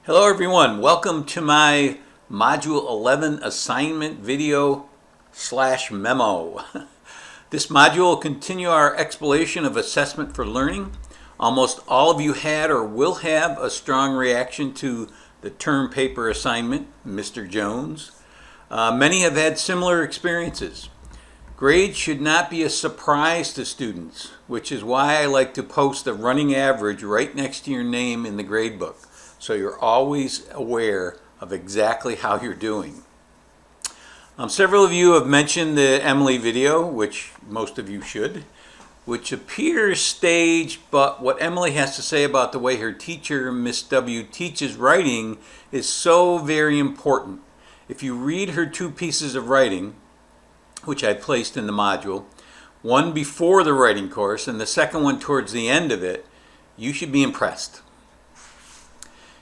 Hello everyone, welcome to my Module 11 assignment video / memo. This module will continue our exploration of assessment for learning. Almost all of you had or will have a strong reaction to the term paper assignment, Mr. Jones. Many have had similar experiences. Grades should not be a surprise to students, which is why I like to post the running average right next to your name in the grade book, so you're always aware of exactly how you're doing. Several of you have mentioned the Emily video, which most of you should, which appears staged, but what Emily has to say about the way her teacher, Miss W, teaches writing is so very important. If you read her two pieces of writing, which I placed in the module, one before the writing course and the second one towards the end of it, you should be impressed.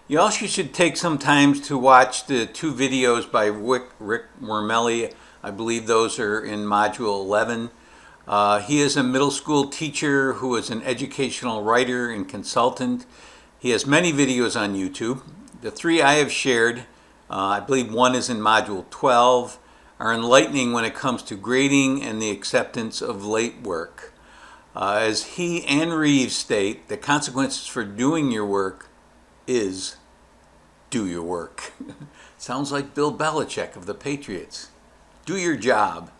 You also should take some time to watch the two videos by Rick Wormelli. I believe those are in Module 11. He is a middle school teacher who is an educational writer and consultant. He has many videos on YouTube. The three I have shared, I believe one is in Module 12, are enlightening when it comes to grading and the acceptance of late work. As he and Reeves state, the consequences for doing your work is do your work. Sounds like Bill Belichick of the Patriots. Do your job.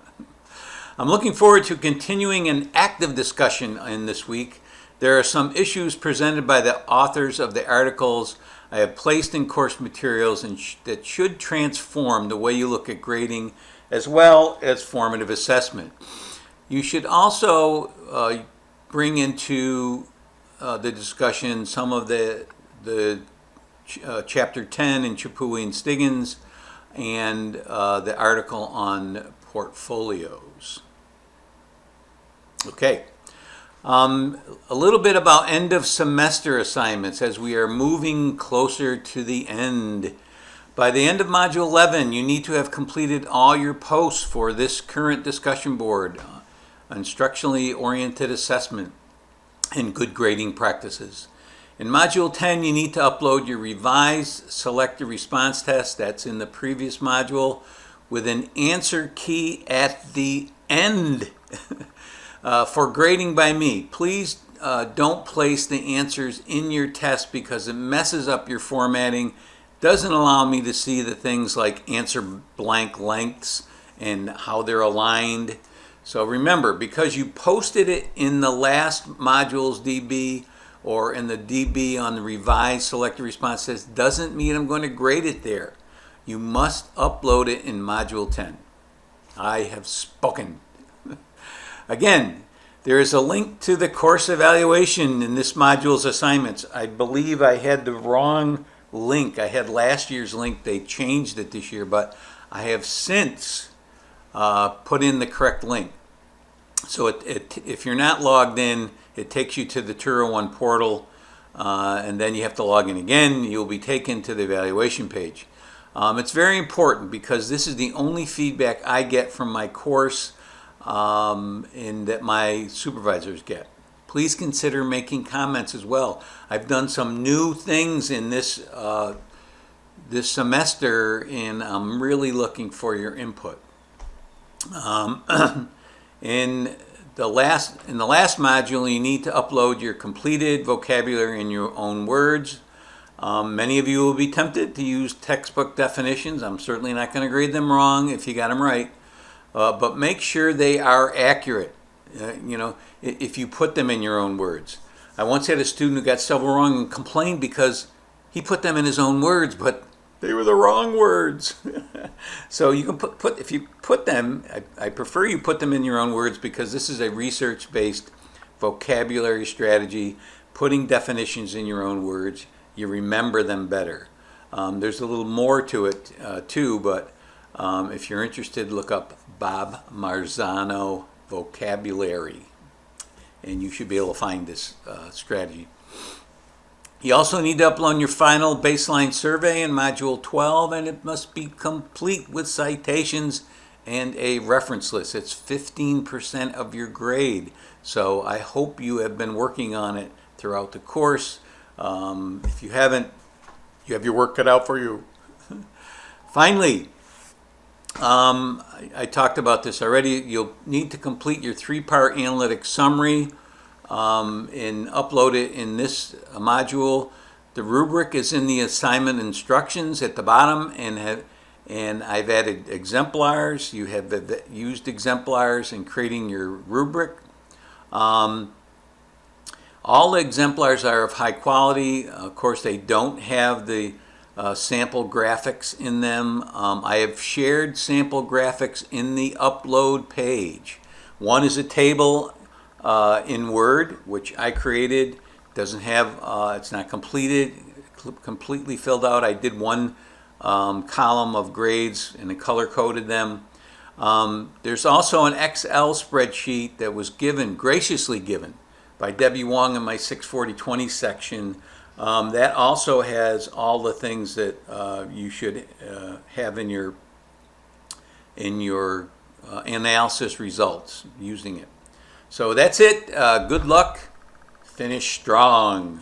I'm looking forward to continuing an active discussion in this week. There are some issues presented by the authors of the articles I have placed in course materials and that should transform the way you look at grading as well as formative assessment. You should also bring into the discussion some of the Chapter 10 in Chipui and Stiggins and the article on portfolios. Okay. A little bit about end of semester assignments as we are moving closer to the end. By the end of Module 11, you need to have completed all your posts for this current discussion board, instructionally oriented assessment, and good grading practices. In Module 10, you need to upload your revised selected response test, that's in the previous module, with an answer key at the end for grading by me. Please don't place the answers in your test because it messes up your formatting, doesn't allow me to see the things like answer blank lengths and how they're aligned. So remember, because you posted it in the last module's DB or in the DB on the revised selected response test doesn't mean I'm going to grade it there. You must upload it in Module 10. I have spoken. Again, there is a link to the course evaluation in this module's assignments. I believe I had the wrong link. I had last year's link. They changed it this year, but I have since put in the correct link. So if you're not logged in, it takes you to the Turo One portal, and then you have to log in again. You'll be taken to the evaluation page. It's very important because this is the only feedback I get from my course and that my supervisors get. Please consider making comments as well. I've done some new things in this semester, and I'm really looking for your input. In the last module, you need to upload your completed vocabulary in your own words. Many of you will be tempted to use textbook definitions. I'm certainly not going to grade them wrong if you got them right, but make sure they are accurate. If you put them in your own words. I once had a student who got several wrong and complained because he put them in his own words, but they were the wrong words. So you can if you put them, I prefer you put them in your own words because this is a research-based vocabulary strategy. Putting definitions in your own words, you remember them better. There's a little more to it too, but if you're interested, look up Bob Marzano vocabulary, and you should be able to find this strategy. You also need to upload your final baseline survey in Module 12, and it must be complete with citations and a reference list. It's 15% of your grade, so I hope you have been working on it throughout the course. If you haven't You have your work cut out for you. Finally, I talked about this already. You'll need to complete your 3-part analytic summary and upload it in this module. The rubric is in the assignment instructions at the bottom, and I've added exemplars. You have used exemplars in creating your rubric. All the exemplars are of high quality. Of course, they don't have the sample graphics in them. I have shared sample graphics in the upload page. One is a table in Word, which I created. Doesn't have, it's not completely filled out. I did one column of grades and I color coded them. There's also an Excel spreadsheet that was graciously given by Debbie Wong in my 64020 section. That also has all the things that you should have in your analysis results using it. So that's it. Good luck. Finish strong.